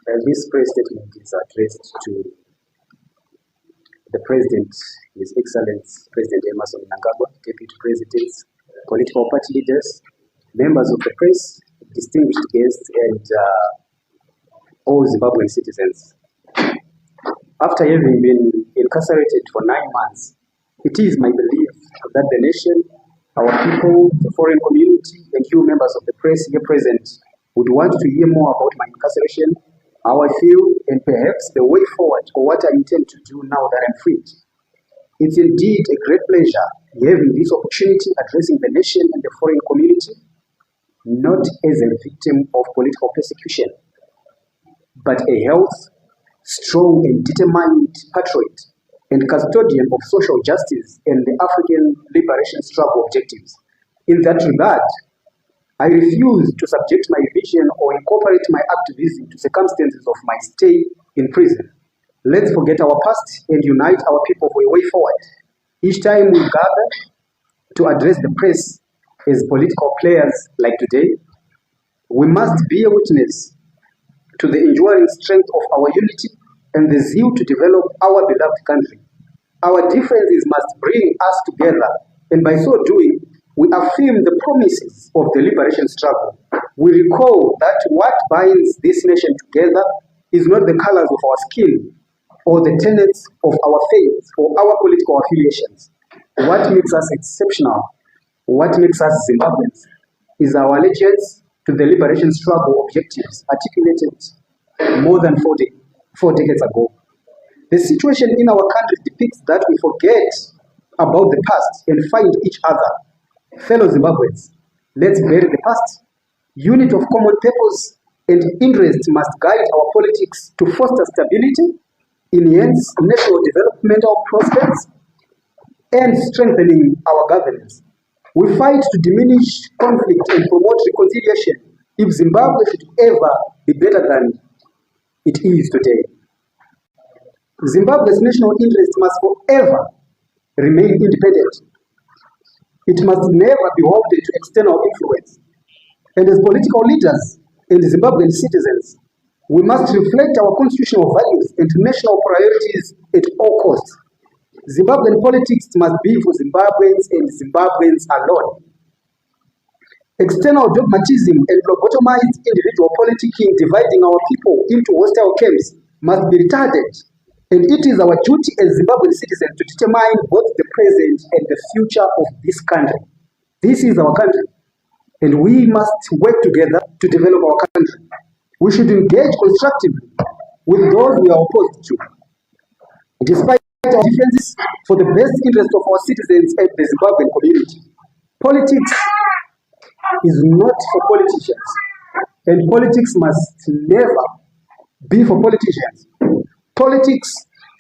This press statement is addressed to the President, His Excellency President Emerson Mnangagwa, Deputy Presidents, political party leaders, members of the press, distinguished guests, and all Zimbabwean citizens. After having been incarcerated for 9 months, it is my belief that the nation, our people, the foreign community, and you members of the press here present would want to hear more about my incarceration, how I feel, and perhaps the way forward or what I intend to do now that I'm freed. It's indeed a great pleasure having this opportunity addressing the nation and the foreign community, not as a victim of political persecution, but a healthy, strong and determined patriot and custodian of social justice and the African liberation struggle objectives. In that regard, I refuse to subject my vision or incorporate my activism to circumstances of my stay in prison. Let's forget our past and unite our people for a way forward. Each time we gather to address the press as political players like today, we must be a witness to the enduring strength of our unity and the zeal to develop our beloved country. Our differences must bring us together, and by so doing, we affirm the promises of the liberation struggle. We recall that what binds this nation together is not the colors of our skin or the tenets of our faith or our political affiliations. What makes us exceptional, what makes us Zimbabweans, is our allegiance to the liberation struggle objectives articulated more than 4 decades ago. The situation in our country depicts that we forget about the past and find each other. Fellow Zimbabweans, let's bury the past. Unit of common purpose and interest must guide our politics to foster stability, enhance national developmental prospects, and strengthening our governance. We fight to diminish conflict and promote reconciliation if Zimbabwe should ever be better than it is today. Zimbabwe's national interest must forever remain independent. It must never be beholden to external influence. And as political leaders and Zimbabwean citizens, we must reflect our constitutional values and national priorities at all costs. Zimbabwean politics must be for Zimbabweans and Zimbabweans alone. External dogmatism and lobotomized individual politicking dividing our people into hostile camps must be retarded. And it is our duty as Zimbabwean citizens to determine both the present and the future of this country. This is our country, and we must work together to develop our country. We should engage constructively with those we are opposed to, despite our differences, for the best interest of our citizens and the Zimbabwean community. Politics is not for politicians, and politics must never be for politicians. Politics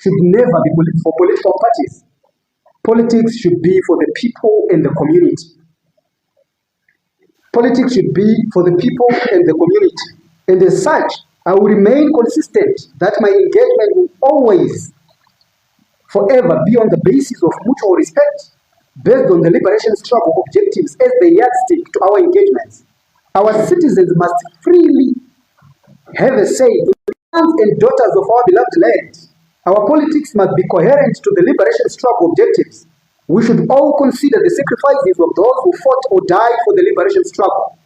should never be for political parties. Politics should be for the people and the community. Politics should be for the people and the community. And as such, I will remain consistent that my engagement will always, forever be on the basis of mutual respect, based on the liberation struggle objectives as the yardstick to our engagements. Our citizens must freely have a say in sons and daughters of our beloved land. Our politics must be coherent to the liberation struggle objectives. We should all consider the sacrifices of those who fought or died for the liberation struggle.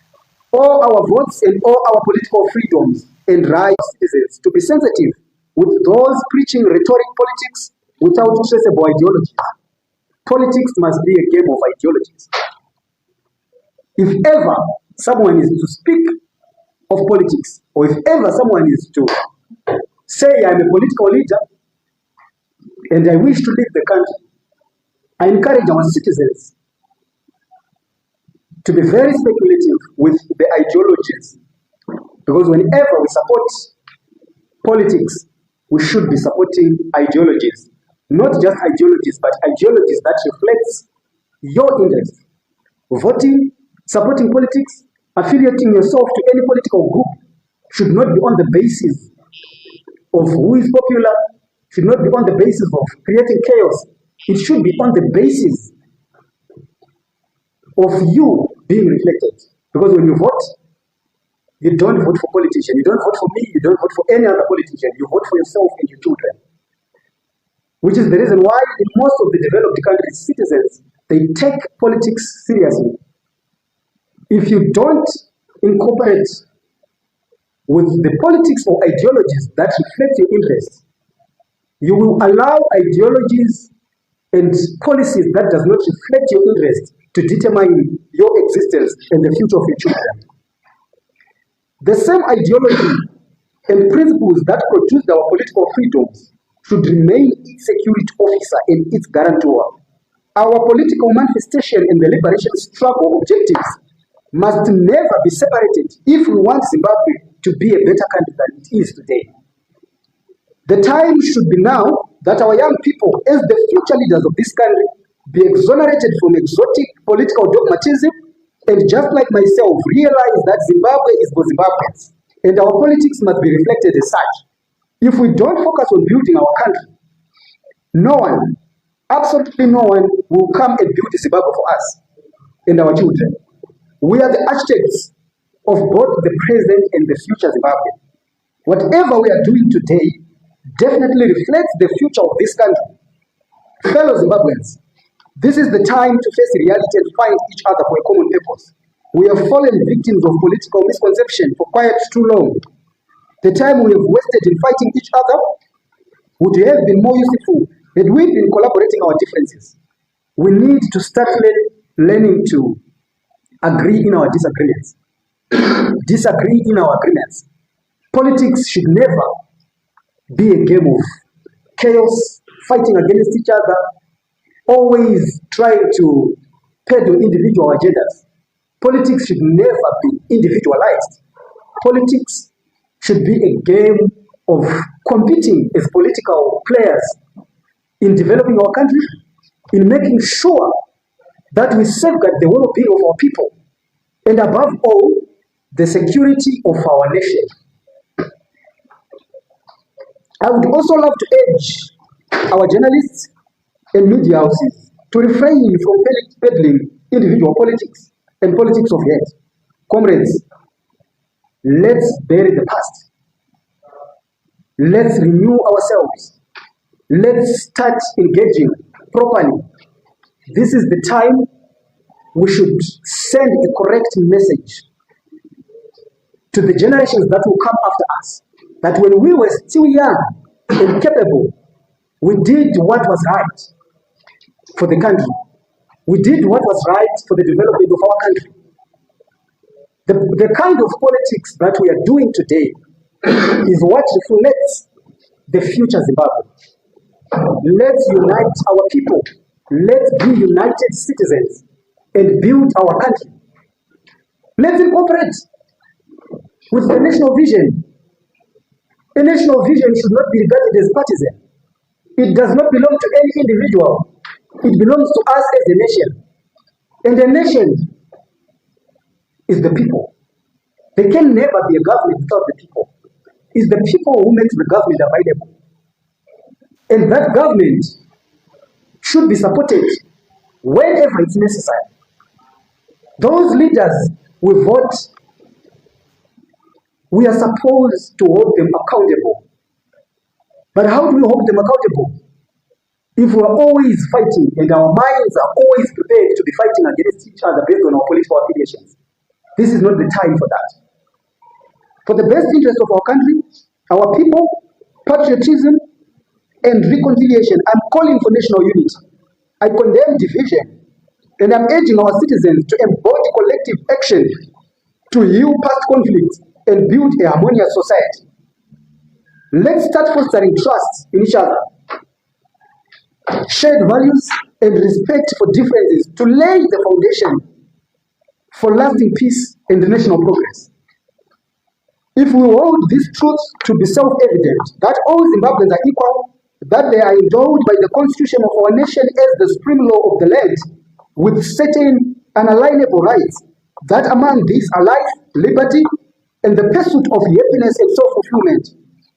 All our votes and all our political freedoms and rights citizens to be sensitive with those preaching rhetoric politics without traceable ideologies. Politics must be a game of ideologies. If ever someone is to speak of politics, or if ever someone is to say I'm a political leader and I wish to lead the country, I encourage our citizens to be very speculative with the ideologies, because whenever we support politics, we should be supporting ideologies, not just ideologies, but ideologies that reflects your interest. Voting, supporting politics, affiliating yourself to any political group should not be on the basis of who is popular, should not be on the basis of creating chaos. It should be on the basis of you being reflected. Because when you vote, You don't vote for politicians. You don't vote for me. You don't vote for any other politician. You vote for yourself and your children. Which is the reason why in most of the developed countries, citizens, they take politics seriously. If you don't incorporate with the politics or ideologies that reflect your interests, you will allow ideologies and policies that does not reflect your interest to determine your existence and the future of your children. The same ideology and principles that produced our political freedoms should remain its security officer and its guarantor. Our political manifestation and the liberation struggle objectives must never be separated if we want Zimbabwe to be a better country than it is today. The time should be now that our young people, as the future leaders of this country, be exonerated from exotic political dogmatism and, just like myself, realize that Zimbabwe is for Zimbabweans and our politics must be reflected as such. If we don't focus on building our country, no one, absolutely no one, will come and build Zimbabwe for us and our children. We are the architects of both the present and the future Zimbabwe. Whatever we are doing today definitely reflects the future of this country. Fellow Zimbabweans, this is the time to face reality and find each other for a common purpose. We have fallen victims of political misconception for quite too long. The time we have wasted in fighting each other would have been more useful had we been collaborating our differences. We need to start learning to agree in our disagreements, disagree in our agreements. Politics should never be a game of chaos, fighting against each other, always trying to peddle individual agendas. Politics should never be individualized. Politics should be a game of competing as political players in developing our country, in making sure that we safeguard the well-being of our people, and above all, the security of our nation. I would also love to urge our journalists and media houses to refrain from peddling individual politics and politics of hate. Comrades, let's bury the past. Let's renew ourselves. Let's start engaging properly. This is the time we should send a correct message to the generations that will come after us, that when we were still young and capable, we did what was right for the country. We did what was right for the development of our country. The kind of politics that we are doing today is what reflects the future Zimbabwe. Let's unite our people. Let's be united citizens and build our country. Let's incorporate with the national vision. A national vision should not be regarded as partisan. It does not belong to any individual. It belongs to us as a nation. And a nation is the people. There can never be a government without the people. It's the people who makes the government available. And that government should be supported whenever it's necessary. Those leaders we vote, we are supposed to hold them accountable. But how do we hold them accountable? If we are always fighting and our minds are always prepared to be fighting against each other based on our political affiliations, this is not the time for that. For the best interest of our country, our people, patriotism, and reconciliation, I'm calling for national unity. I condemn division, and I'm urging our citizens to embody collective action to heal past conflicts and build a harmonious society. Let's start fostering trust in each other, shared values, and respect for differences to lay the foundation for lasting peace and national progress. If we hold these truths to be self-evident, that all Zimbabweans are equal, that they are endowed by the constitution of our nation as the supreme law of the land, with certain unalienable rights, that among these are life, liberty, and the pursuit of happiness and self-fulfillment,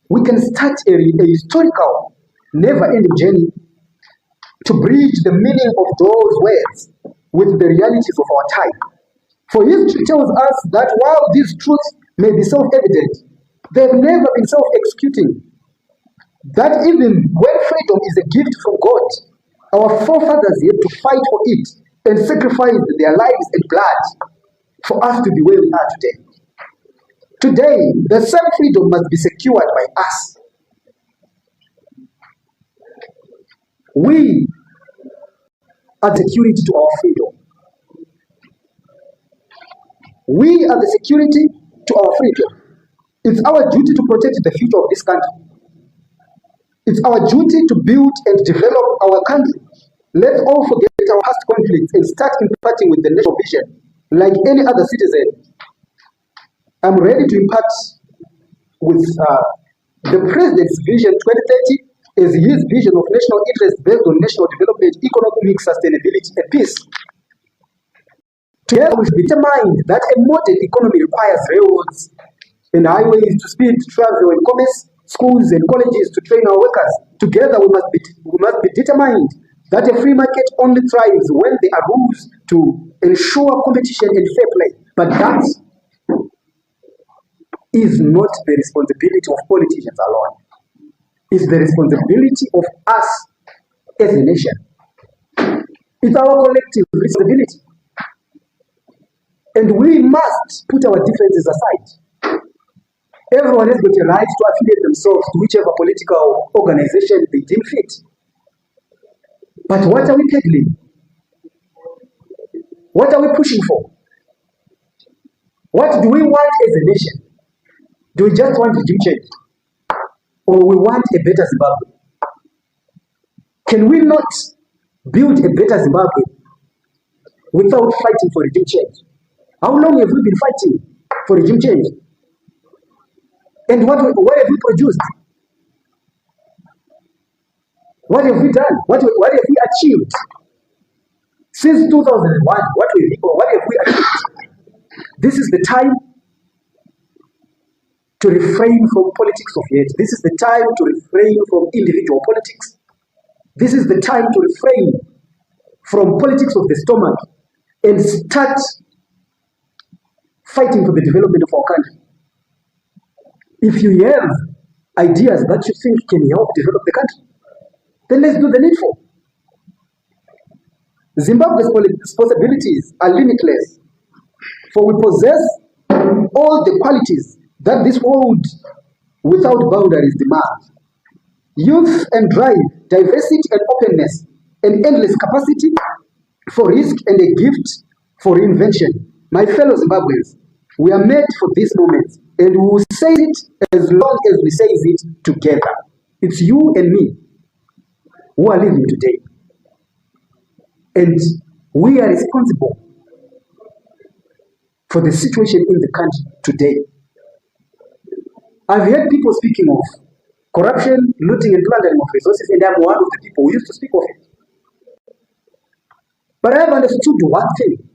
we can start a historical, never-ending journey to bridge the meaning of those words with the realities of our time. For history tells us that while these truths may be self-evident, they've never been self-executing. That even when freedom is a gift from God, our forefathers had to fight for it and sacrifice their lives and blood for us to be where we are today. Today, the same freedom must be secured by us. We are the security to our freedom. We are the security to our freedom. It's our duty to protect the future of this country. It's our duty to build and develop our country. Let's all forget our past conflicts and start imparting with the national vision like any other citizen. I'm ready to impart with the President's Vision 2030 as his vision of national interest based on national development, economic sustainability, and peace. Together we should be determined that a modern economy requires railroads and highways to speed travel and commerce, schools and colleges to train our workers. Together we must be determined that a free market only thrives when there are rules to ensure competition and fair play. But that is not the responsibility of politicians alone. It's the responsibility of us as a nation. It's our collective responsibility. And we must put our differences aside. Everyone has got a right to affiliate themselves to whichever political organization they deem fit. But what are we peddling? What are we pushing for? What do we want as a nation? Do we just want regime change? Or we want a better Zimbabwe? Can we not build a better Zimbabwe without fighting for regime change? How long have we been fighting for regime change? And what have we produced? What have we done? What have we achieved? Since 2001, what have we achieved? This is the time to refrain from politics of hate. This is the time to refrain from individual politics. This is the time to refrain from politics of the stomach and start fighting for the development of our country. If you have ideas that you think can help develop the country, then let's do the needful. Zimbabwe's possibilities are limitless, for we possess all the qualities that this world without boundaries demands. Youth and drive, diversity and openness, and endless capacity for risk and a gift for reinvention. My fellow Zimbabweans, we are made for this moment, and we will say it as long as we say it together. It's you and me who are living today. And we are responsible for the situation in the country today. I've heard people speaking of corruption, looting and plundering of resources, and I'm one of the people who used to speak of it. But I have understood one thing.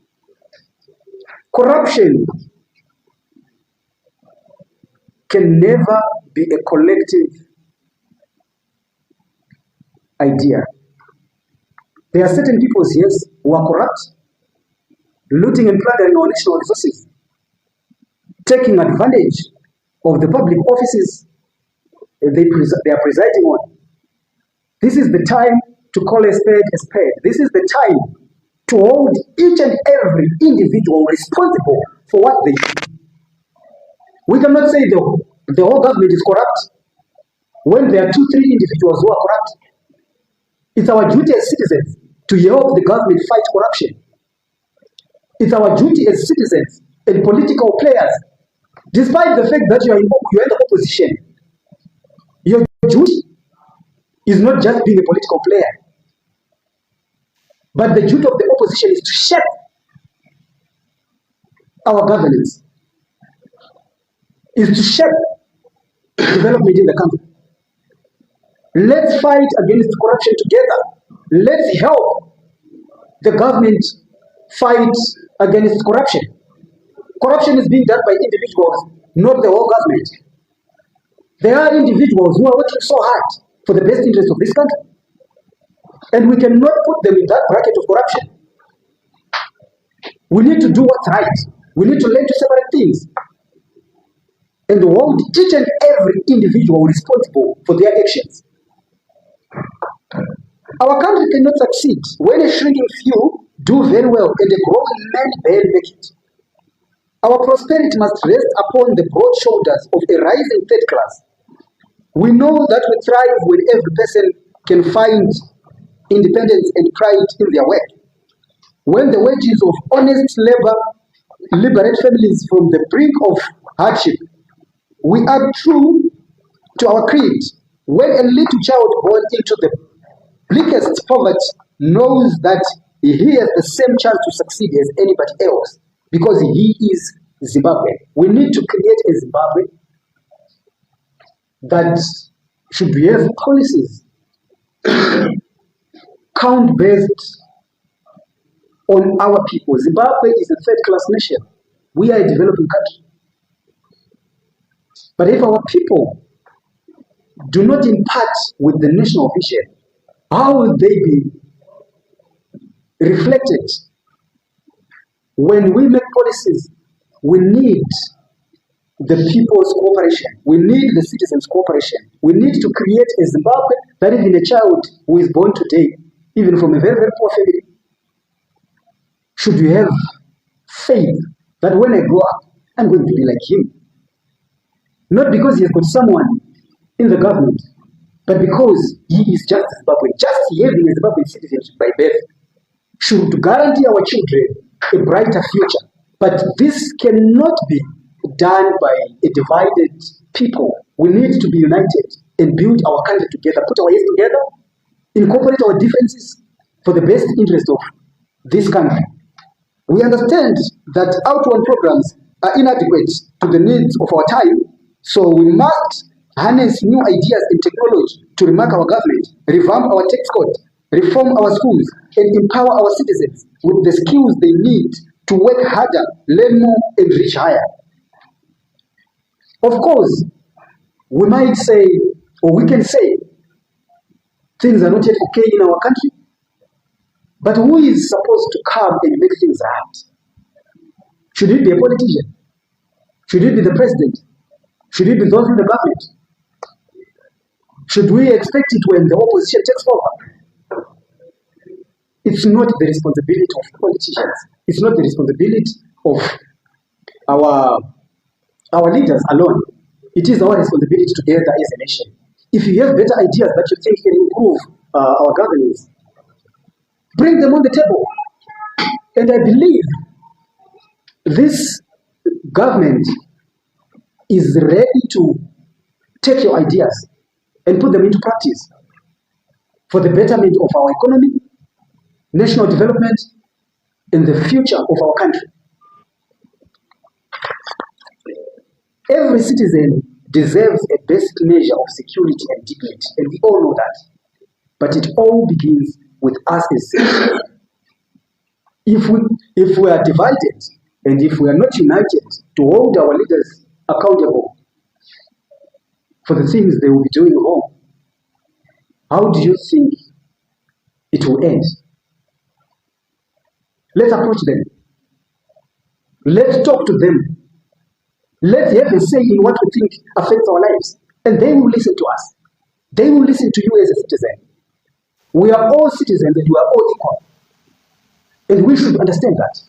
Corruption can never be a collective idea. There are certain people, yes, who are corrupt, looting and plundering our national resources, taking advantage of the public offices they are presiding on. This is the time to call a spade a spade. This is the time to hold each and every individual responsible for what they do. We cannot say the whole government is corrupt when there are 2-3 individuals who are corrupt. It's our duty as citizens to help the government fight corruption. It's our duty as citizens and political players, despite the fact that you are in the opposition, your duty is not just being a political player, but the duty of the opposition is to shape our governance, is to shape development in the country. Let's fight against corruption together. Let's help the government fight against corruption. Corruption is being done by individuals, not the whole government. There are individuals who are working so hard for the best interest of this country, and we cannot put them in that bracket of corruption. We need to do what's right. We need to learn to separate things. and hold each and every individual responsible for their actions. Our country cannot succeed when a shrinking few do very well and a growing many barely make it. Our prosperity must rest upon the broad shoulders of a rising third class. We know that we thrive when every person can find independence and pride in their work. When the wages of honest labor liberate families from the brink of hardship, we are true to our creed. When a little child born into the bleakest poverty knows that he has the same chance to succeed as anybody else because he is Zimbabwe. We need to create a Zimbabwe that should have policies count based on our people. Zimbabwe is a third-class nation. We are a developing country. But if our people do not impart with the national vision, how will they be reflected? When we make policies, we need the people's cooperation. We need the citizens' cooperation. We need to create a Zimbabwe that even a child who is born today, even from a very, very poor family, should we have faith that when I grow up, I'm going to be like him. Not because he has got someone in the government, but because he is just Zimbabwean. Just having a Zimbabwean citizenship by birth should guarantee our children a brighter future. But this cannot be done by a divided people. We need to be united and build our country together, put our heads together, incorporate our differences for the best interest of this country. We understand that outward programs are inadequate to the needs of our time, so we must harness new ideas and technology to remark our government, revamp our tax code, reform our schools, and empower our citizens with the skills they need to work harder, learn more, and reach higher. Of course, we might say, or we can say, things are not yet okay in our country. But who is supposed to come and make things right? Should it be a politician? Should it be the president? Should it be those in the government? Should we expect it when the opposition takes over? It's not the responsibility of politicians. It's not the responsibility of our leaders alone. It is our responsibility together as a nation. If you have better ideas that you think can improve our governance, bring them on the table. And I believe this government is ready to take your ideas and put them into practice for the betterment of our economy, national development, and the future of our country. Every citizen deserves a basic measure of security and dignity, and we all know that. But it all begins with us as citizens. If we are divided and if we are not united to hold our leaders accountable for the things they will be doing wrong, how do you think it will end? Let's approach them. Let's talk to them. Let's have a say in what we think affects our lives. And they will listen to us. They will listen to you as a citizen. We are all citizens and we are all equal. And we should understand that.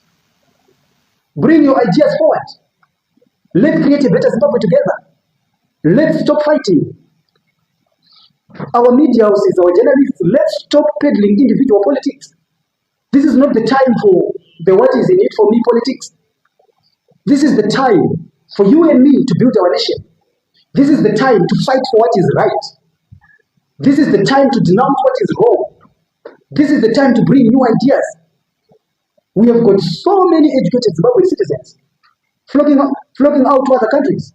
Bring your ideas forward. Let's create a better Zimbabwe together. Let's stop fighting. Our media houses, our journalists, let's stop peddling individual politics. This is not the time for the what is in it for me politics. This is the time for you and me to build our nation. This is the time to fight for what is right. This is the time to denounce what is wrong. This is the time to bring new ideas. We have got so many educated Zimbabwean citizens flocking out to other countries.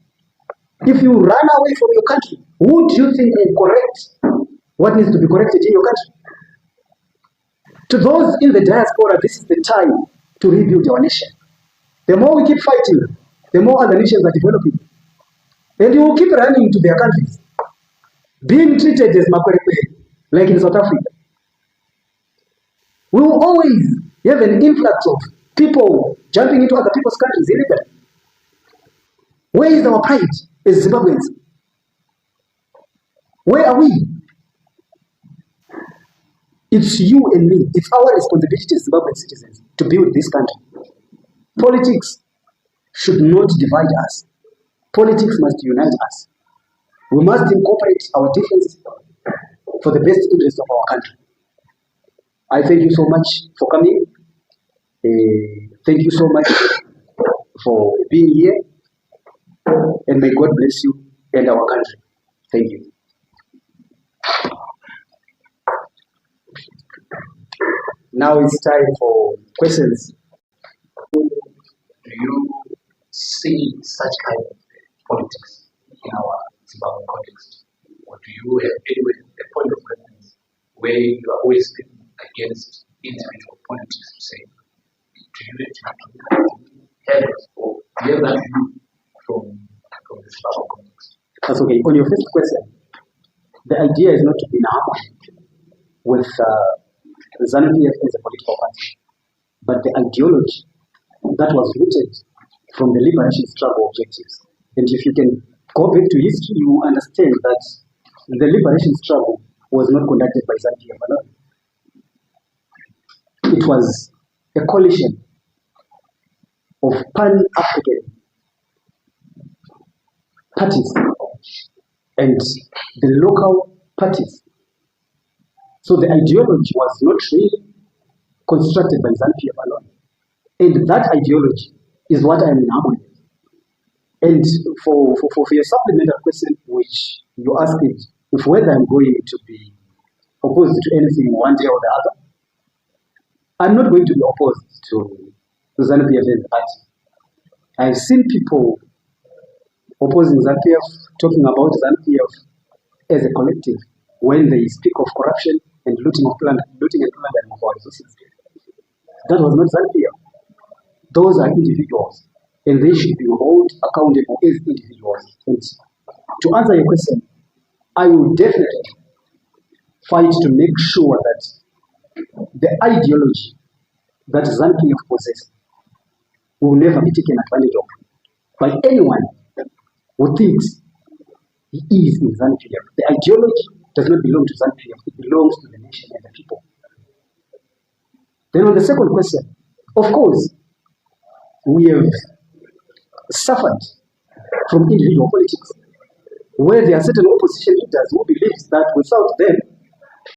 If you run away from your country, who do you think will correct what needs to be corrected in your country? To those in the diaspora, this is the time to rebuild our nation. The more we keep fighting, the more other nations are developing. And you will keep running to their countries, being treated as Makwerekwe, like in South Africa. We will always have an influx of people jumping into other people's countries illegally. Where is our pride? as Zimbabweans? Where are we? It's you and me. It's our responsibility as Zimbabwean citizens to build this country. Politics should not divide us. Politics must unite us. We must incorporate our differences for the best interest of our country. I thank you so much for coming. Thank you so much for being here. And may God bless you and our country. Thank you. Now it's time for questions. Do you see such kind of politics in our Zimbabwean context? Or do you have anyway a point of reference where you are always speaking against individual politics to say, do you have or do you have that view from the Zimbabwean context? That's okay. On your first question, the idea is not to be in harmony with ZANU-PF as a political party, but the ideology that was rooted from the liberation struggle objectives. And if you can go back to history, you understand that the liberation struggle was not conducted by ZANU-PF alone. It was a coalition of pan-African parties and the local parties. So the ideology was not really constructed by ZANU-PF alone. And that ideology is what I'm in harmony with. And for your supplemental question, which you asked it, if whether I'm going to be opposed to anything one day or the other, I'm not going to be opposed to ZANU-PF as a party. I've seen people opposing ZANU-PF, talking about ZANU-PF as a collective when they speak of corruption and looting and plundering of our resources. That was not ZANU-PF. Those are individuals, and they should be held accountable as individuals. And to answer your question, I will definitely fight to make sure that the ideology that ZANU-PF possesses will never be taken advantage of by anyone who thinks he is in ZANU-PF. The ideology does not belong to ZANU-PF, it belongs to the nation and the people. Then on the second question, of course, we have suffered from individual politics, where there are certain opposition leaders who believe that without them,